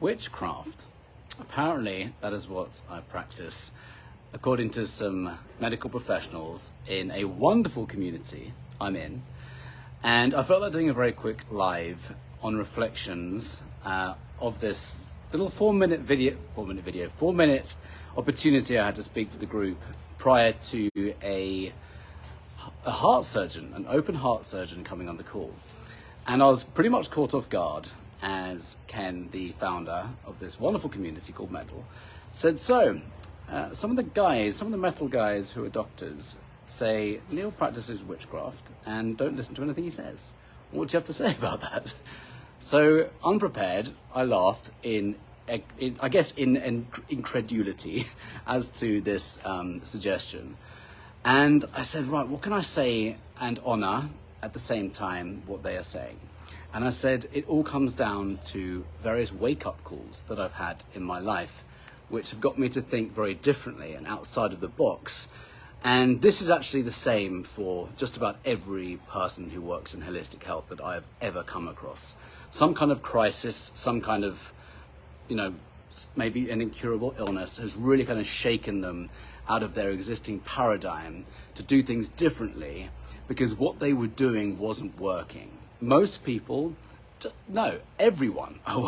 Witchcraft. Apparently, that is what I practice, according to some medical professionals in a wonderful community I'm in. And I felt like doing a very quick live on reflections of this little 4-minute opportunity I had to speak to the group prior to a heart surgeon, an open heart surgeon coming on the call. And I was pretty much caught off guard as Ken, the founder of this wonderful community called Metal, said, so some of the metal guys who are doctors say Neil practices witchcraft and don't listen to anything he says. What do you have to say about that? So unprepared, I laughed in incredulity as to this suggestion. And I said, right, what can I say and honor at the same time what they are saying? And I said, it all comes down to various wake-up calls that I've had in my life, which have got me to think very differently and outside of the box. And this is actually the same for just about every person who works in holistic health that I've ever come across. Some kind of crisis, some kind of, maybe an incurable illness has really kind of shaken them out of their existing paradigm to do things differently because what they were doing wasn't working. Most people, no, everyone who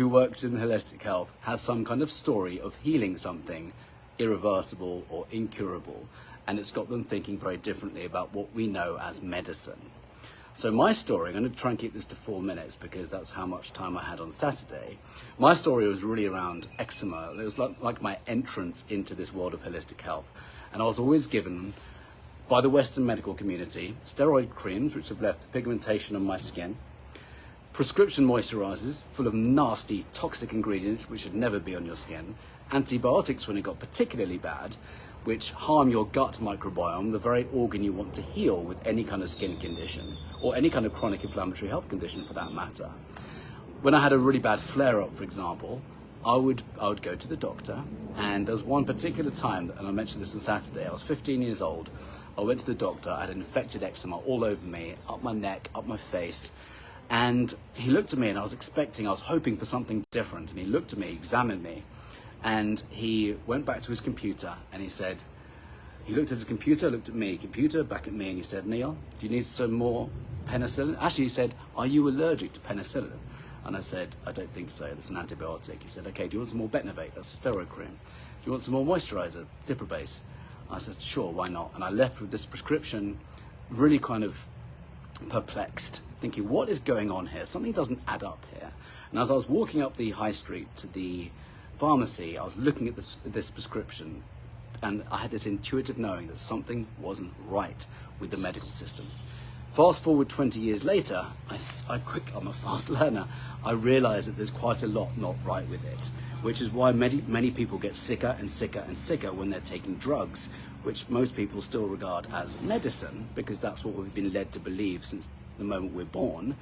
works in holistic health has some kind of story of healing something irreversible or incurable, and it's got them thinking very differently about what we know as medicine. So my story, I'm going to try and keep this to 4 minutes because that's how much time I had on Saturday. My story was really around eczema. It was like my entrance into this world of holistic health. And I was always given, by the Western medical community, steroid creams which have left pigmentation on my skin, prescription moisturizers full of nasty, toxic ingredients which should never be on your skin, antibiotics when it got particularly bad, which harm your gut microbiome, the very organ you want to heal with any kind of skin condition, or any kind of chronic inflammatory health condition for that matter. When I had a really bad flare-up, for example, I would go to the doctor, and there was one particular time, and I mentioned this on Saturday, I was 15 years old, I went to the doctor, I had infected eczema all over me, up my neck, up my face, and he looked at me and I was hoping for something different, and he looked at me, examined me, and he went back to his computer and he looked at his computer, looked at me, computer, back at me, and he said, Neil, do you need some more penicillin? Actually, he said, are you allergic to penicillin? And I said, I don't think so, that's an antibiotic. He said, okay, do you want some more Betnovate? That's a steroid cream. Do you want some more moisturizer, Diprobase? I said, sure, why not? And I left with this prescription, really kind of perplexed, thinking, what is going on here? Something doesn't add up here. And as I was walking up the high street to the pharmacy, I was looking at this prescription, and I had this intuitive knowing that something wasn't right with the medical system. Fast forward 20 years later, I'm a fast learner, I realized that there's quite a lot not right with it, which is why many people get sicker and sicker and sicker when they're taking drugs, which most people still regard as medicine, because that's what we've been led to believe since the moment we're born.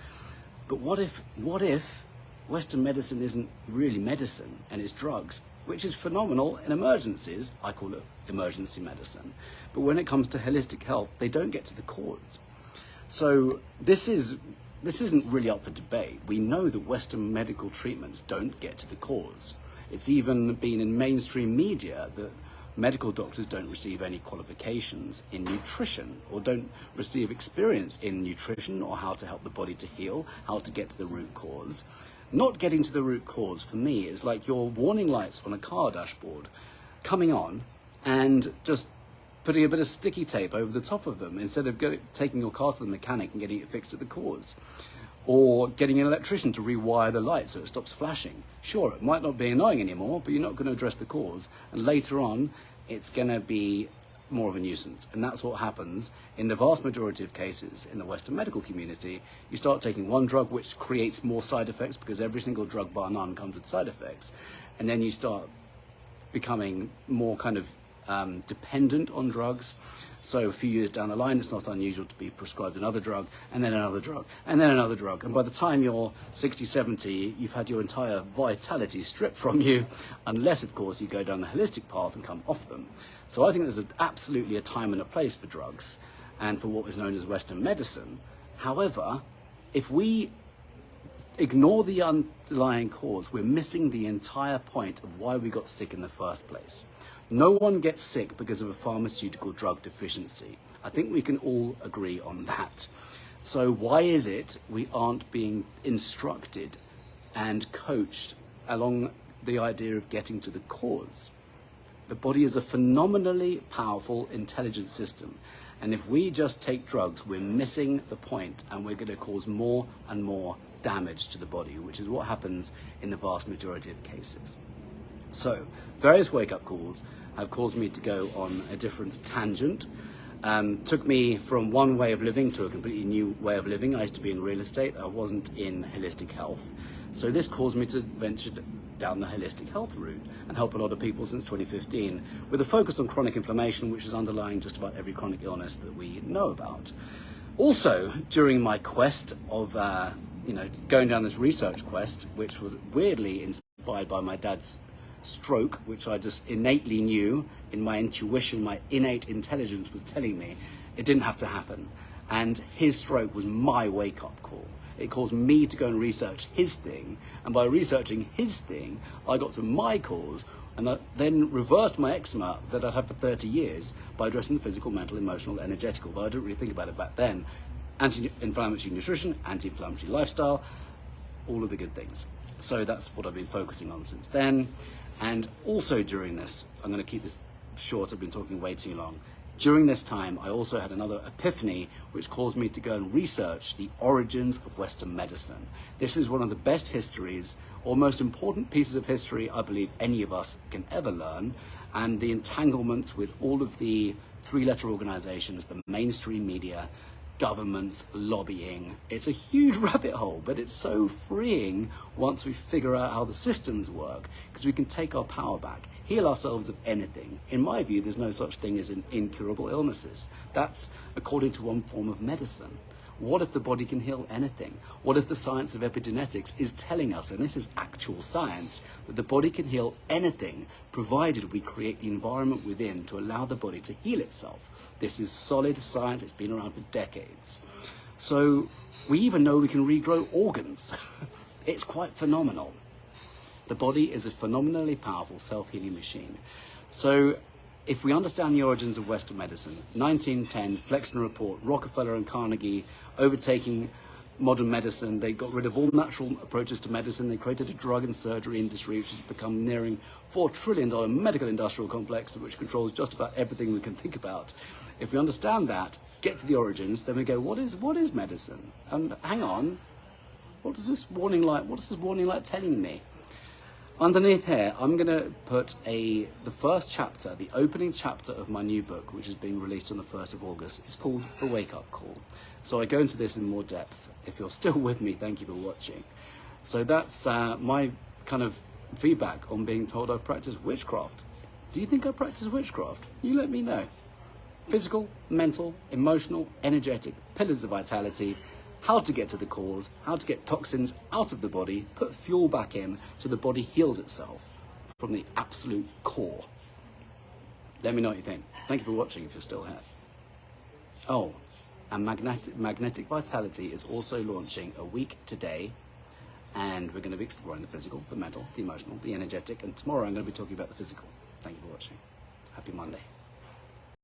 But what if Western medicine isn't really medicine and it's drugs, which is phenomenal in emergencies? I call it emergency medicine. But when it comes to holistic health, they don't get to the cause. So this isn't really up for debate. We know that Western medical treatments don't get to the cause. It's even been in mainstream media that medical doctors don't receive any qualifications in nutrition, or don't receive experience in nutrition or how to help the body to heal, how to get to the root cause. Not getting to the root cause, for me, is like your warning lights on a car dashboard coming on and just putting a bit of sticky tape over the top of them instead of taking your car to the mechanic and getting it fixed at the cause. Or getting an electrician to rewire the light so it stops flashing. Sure, it might not be annoying anymore, but you're not going to address the cause. And later on, it's going to be more of a nuisance. And that's what happens in the vast majority of cases in the Western medical community. You start taking one drug which creates more side effects, because every single drug bar none comes with side effects. And then you start becoming more kind of dependent on drugs. So a few years down the line, it's not unusual to be prescribed another drug, and then another drug, and then another drug. And by the time you're 60, 70, you've had your entire vitality stripped from you, unless, of course, you go down the holistic path and come off them. So I think there's absolutely a time and a place for drugs and for what is known as Western medicine. However, if we ignore the underlying cause, we're missing the entire point of why we got sick in the first place. No one gets sick because of a pharmaceutical drug deficiency. I think we can all agree on that. So why is it we aren't being instructed and coached along the idea of getting to the cause? The body is a phenomenally powerful, intelligent system. And if we just take drugs, we're missing the point, and we're going to cause more and more damage to the body, which is what happens in the vast majority of cases. So various wake-up calls have caused me to go on a different tangent. Took me from one way of living to a completely new way of living. I used to be in real estate. I wasn't in holistic health. So this caused me to venture down the holistic health route and help a lot of people since 2015 with a focus on chronic inflammation, which is underlying just about every chronic illness that we know about. Also, during my quest of going down this research quest, which was weirdly inspired by my dad's stroke, which I just innately knew in my intuition, my innate intelligence was telling me it didn't have to happen. And his stroke was my wake-up call. It caused me to go and research his thing, and by researching his thing, I got to my cause, and that then reversed my eczema that I'd had for 30 years by addressing the physical, mental, emotional, energetical, though I didn't really think about it back then. Anti-inflammatory nutrition, anti-inflammatory lifestyle, all of the good things. So that's what I've been focusing on since then. And also during this, I'm going to keep this short, I've been talking way too long. During this time, I also had another epiphany, which caused me to go and research the origins of Western medicine. This is one of the best histories, or most important pieces of history I believe any of us can ever learn, and the entanglements with all of the three-letter organizations, the mainstream media, governments, lobbying. It's a huge rabbit hole, but it's so freeing once we figure out how the systems work, because we can take our power back, heal ourselves of anything. In my view, there's no such thing as incurable illnesses. That's according to one form of medicine. What if the body can heal anything? What if the science of epigenetics is telling us, and this is actual science, that the body can heal anything, provided we create the environment within to allow the body to heal itself? This is solid science, it's been around for decades. So we even know we can regrow organs. It's quite phenomenal. The body is a phenomenally powerful self-healing machine. So if we understand the origins of Western medicine, 1910, Flexner Report, Rockefeller and Carnegie overtaking modern medicine, they got rid of all natural approaches to medicine, they created a drug and surgery industry which has become nearing $4 trillion medical industrial complex which controls just about everything we can think about. If we understand that, get to the origins, then we go, what is medicine? And hang on, what is this warning light telling me? Underneath here, I'm going to put the first chapter, the opening chapter of my new book, which is being released on the 1st of August. It's called The Wake Up Call. So I go into this in more depth. If you're still with me, thank you for watching. So that's my kind of feedback on being told I practice witchcraft. Do you think I practice witchcraft? You let me know. Physical, mental, emotional, energetic, pillars of vitality, how to get to the cause, how to get toxins out of the body, put fuel back in so the body heals itself from the absolute core. Let me know what you think. Thank you for watching if you're still here. Oh, and Magnetic Vitality is also launching a week today, and we're going to be exploring the physical, the mental, the emotional, the energetic, and tomorrow I'm going to be talking about the physical. Thank you for watching. Happy Monday.